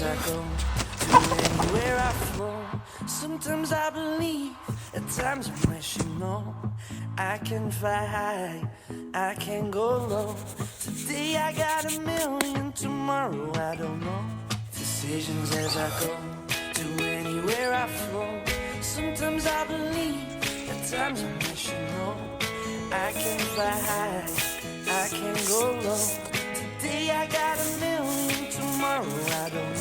I go, to anywhere I flow. Sometimes I believe, at times I'm wishing no. I can fly high, I can go low. Today I got a million, tomorrow I don't know. Decisions as I go, to anywhere I flow. Sometimes I believe, at times I'm wishing no. I can fly high, I can go low. Today I got a million, tomorrow I don't know.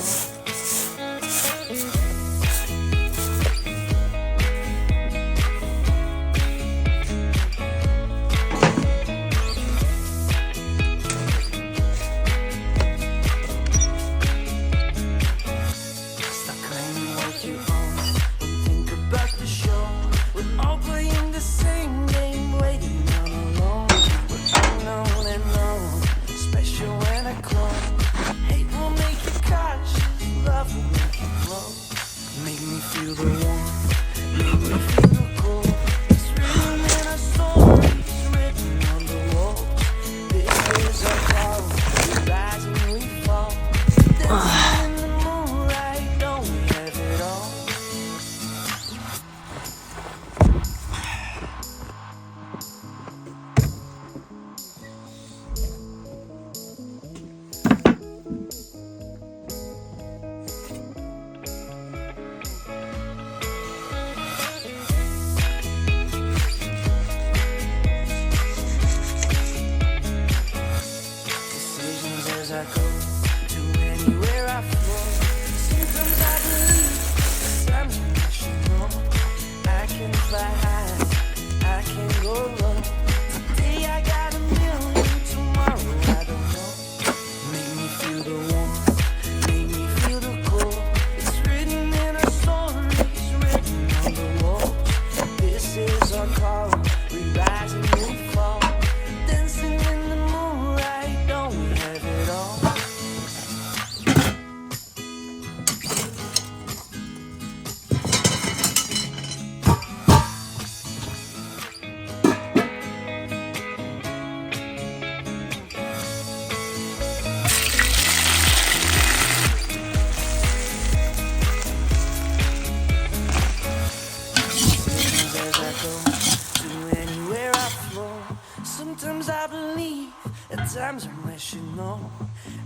Sometimes I believe, at times I'm wishing no.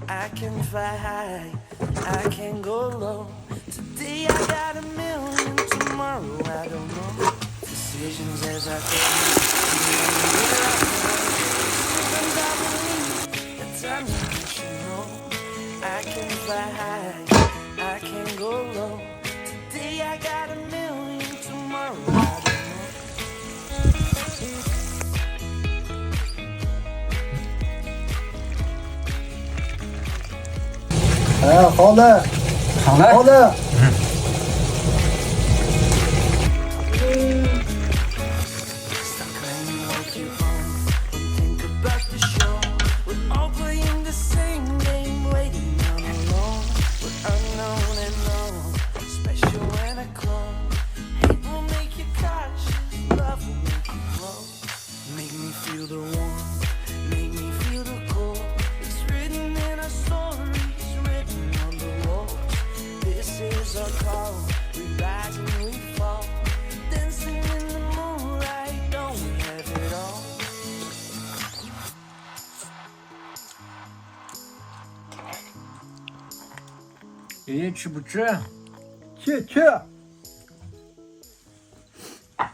I can fly high, I can go low. Today I got a million, tomorrow I don't know. Decisions as I go, sometimes I believe, at times I'm wishing no. I can fly high, I can go low. Today I got a million, tomorrow I don't know.好的，好的。爷爷吃不吃？去。